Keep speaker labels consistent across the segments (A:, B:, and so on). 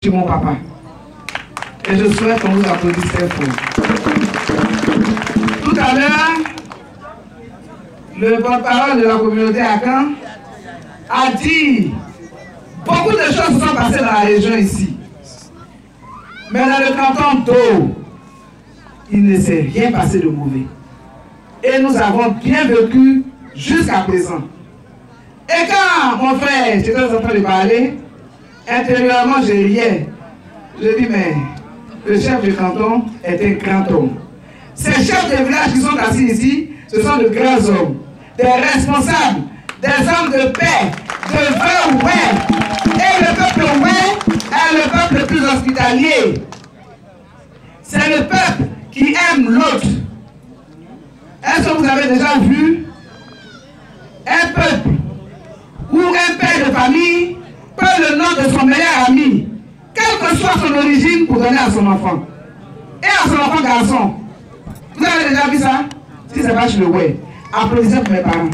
A: chez mon papa. Et je souhaite qu'on vous applaudisse très fort. Tout à l'heure, le porte-parole de la communauté Akan a dit beaucoup de choses se sont passées dans la région ici. Mais dans le canton d'O, il ne s'est rien passé de mauvais. Et nous avons bien vécu jusqu'à présent. Et quand mon frère, j'étais en train de parler, intérieurement, je riais. Je dis, mais le chef du canton est un grand homme. Ces chefs de village qui sont assis ici, ce sont de grands hommes, des responsables, des hommes de paix, de vœux ouverts. Et le peuple ouvert est le peuple le plus hospitalier. C'est le peuple qui aime l'autre. Est-ce que vous avez déjà vu un peuple où un père de famille prend le nom de son meilleur ami, quelle que soit son origine, pour donner à son enfant? Et à son enfant garçon. Vous avez déjà vu ça? Si c'est pas chez le ouais. Applaudissez pour mes parents.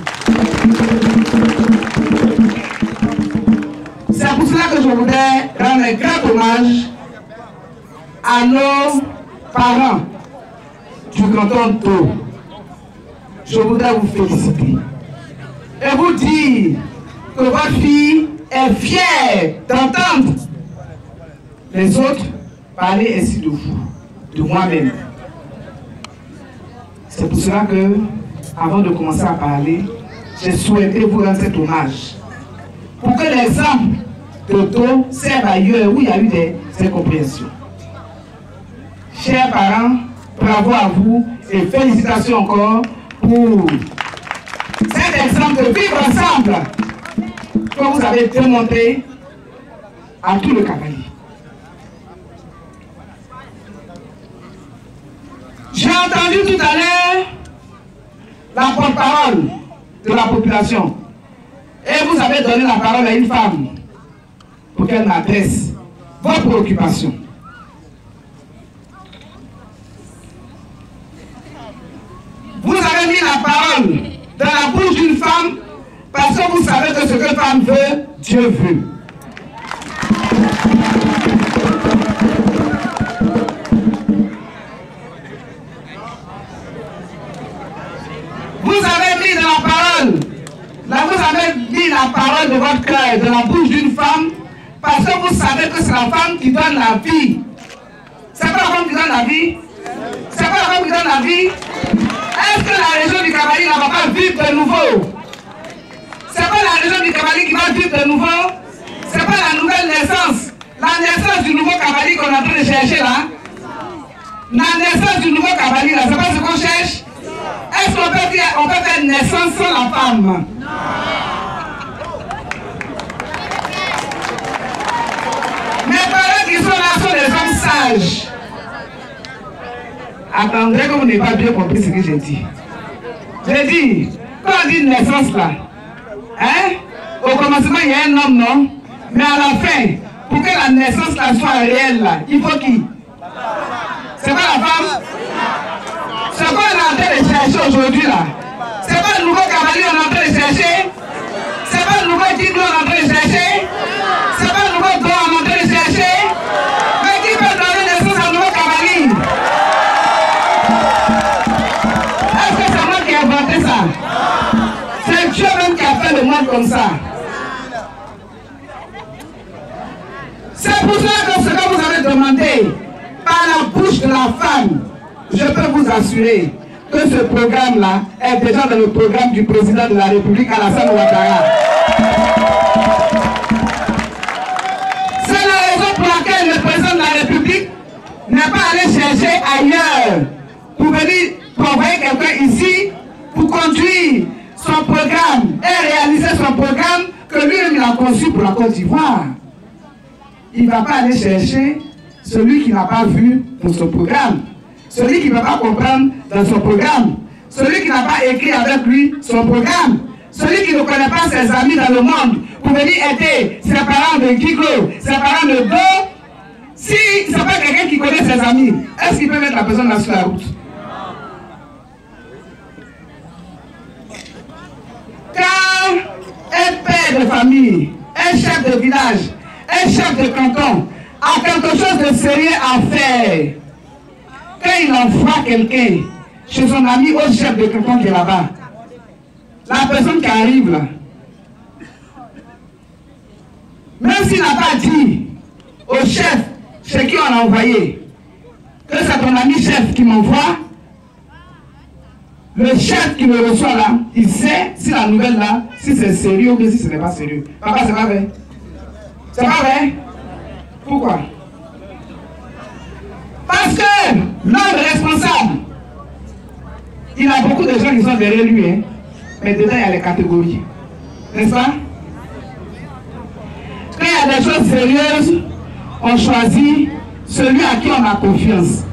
A: C'est pour cela que je voudrais rendre un grand hommage à nos parents du canton d'O. Je voudrais vous féliciter et vous dire que votre fille est fière d'entendre les autres parler ainsi de vous, de moi-même. C'est pour cela que, avant de commencer à parler, j'ai souhaité vous rendre cet hommage. Pour que l'exemple de Do serve ailleurs où il y a eu des incompréhensions. Chers parents, bravo à vous et félicitations encore pour cet exemple de vivre ensemble que vous avez démontré à tout le Kabali. J'ai entendu tout à l'heure la porte-parole de la population. Et vous avez donné la parole à une femme pour qu'elle m'adresse vos préoccupations. Vous avez mis la parole dans la bouche d'une femme parce que vous savez que ce que femme veut, Dieu veut. Vous avez mis dans la parole, vous avez mis la parole de votre cœur dans la bouche d'une femme parce que vous savez que c'est la femme qui donne la vie. C'est pas la femme qui donne la vie? C'est pas la femme qui donne la vie? Est-ce que la région du Kabali ne va pas vivre de nouveau? C'est pas la région du Kabali qui va vivre de nouveau? C'est pas la nouvelle naissance? La naissance du nouveau Kabali qu'on est en train de chercher là? La naissance du nouveau Kabali là, c'est pas ce qu'on cherche? Est-ce qu'on peut faire une naissance sans la femme? Non. Mes parents qui sont là sont des hommes sages. Attendez que vous n'avez pas bien compris ce que j'ai dit. J'ai dit, quand on dit naissance là, hein, au commencement il y a un homme, non? Mais à la fin, pour que la naissance là soit réelle là, il faut qui? C'est pas la femme? Ce qu'on est en train de chercher aujourd'hui là, c'est pas le nouveau Kabali on est en train de chercher, c'est pas le nouveau Tiglo on est en train de chercher, c'est pas le nouveau Do on est en train de chercher, mais qui peut donner naissance à un nouveau Kabali? Est-ce que c'est moi qui ai inventé ça? C'est Dieu même qui a fait le monde comme ça. C'est pour cela que ce que vous avez demandé par la bouche de la femme, je peux vous assurer que ce programme-là est déjà dans le programme du président de la République, Alassane Ouattara. C'est la raison pour laquelle le président de la République n'est pas allé chercher ailleurs pour venir envoyer quelqu'un ici pour conduire son programme et réaliser son programme que lui-même a conçu pour la Côte d'Ivoire. Il ne va pas aller chercher celui qui n'a pas vu pour son programme. Celui qui ne va pas comprendre dans son programme. Celui qui n'a pas écrit avec lui son programme. Celui qui ne connaît pas ses amis dans le monde pour venir aider ses parents de Giglo, ses parents de Do. Si ce n'est pas quelqu'un qui connaît ses amis, est-ce qu'il peut mettre la personne là sur la route? Quand un père de famille, un chef de village, un chef de canton, a quelque chose de sérieux à faire, quand il envoie quelqu'un chez son ami au chef de quelqu'un qui est là-bas, la personne qui arrive là, même s'il n'a pas dit au chef chez qui on l'a envoyé que c'est ton ami chef qui m'envoie, le chef qui me reçoit là, il sait si la nouvelle là, si c'est sérieux ou si ce n'est pas sérieux. Papa, c'est pas vrai? C'est pas vrai? Pourquoi? Parce que l'homme responsable, il a beaucoup de gens qui sont derrière lui, hein? Mais dedans il y a les catégories. N'est-ce pas? Quand il y a des choses sérieuses, on choisit celui à qui on a confiance.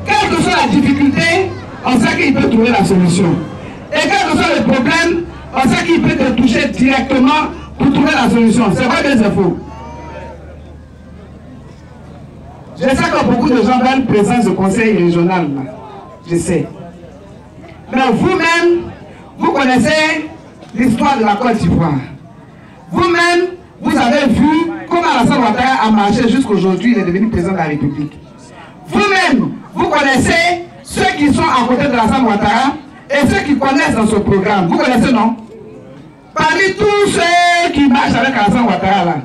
A: Quelle que soit la difficulté, on sait qu'il peut trouver la solution. Et quel que soit le problème, on sait qu'il peut te toucher directement pour trouver la solution. C'est vrai que c'est faux. Je sais que beaucoup de gens veulent présence au conseil régional. Là. Je sais. Mais vous-même, vous connaissez l'histoire de la Côte d'Ivoire. Vous-même, vous avez vu comment Alassane Ouattara a marché jusqu'aujourd'hui, il est devenu président de la République. Vous-même, vous connaissez ceux qui sont à côté de Alassane Ouattara et ceux qui connaissent dans ce programme. Vous connaissez, non? Parmi tous ceux qui marchent avec Alassane Ouattara, là,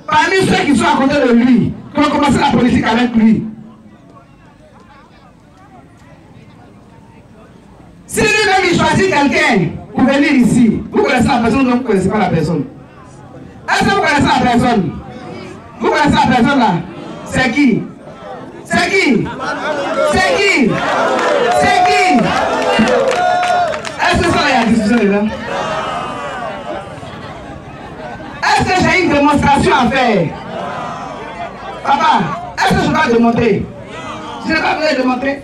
A: parmi ceux qui sont à côté de lui, qui ont commencé la politique avec lui, si lui-même il choisit quelqu'un pour venir ici, vous connaissez la personne ou vous ne connaissez pas la personne? Est-ce que vous connaissez la personne? Vous connaissez la personne là? C'est qui? C'est qui? C'est qui? C'est qui? Est-ce que ça il y a discussion dedans? Est-ce que j'ai une démonstration à faire? Papa, est-ce que je dois démontrer? Je n'ai pas besoin de démontrer.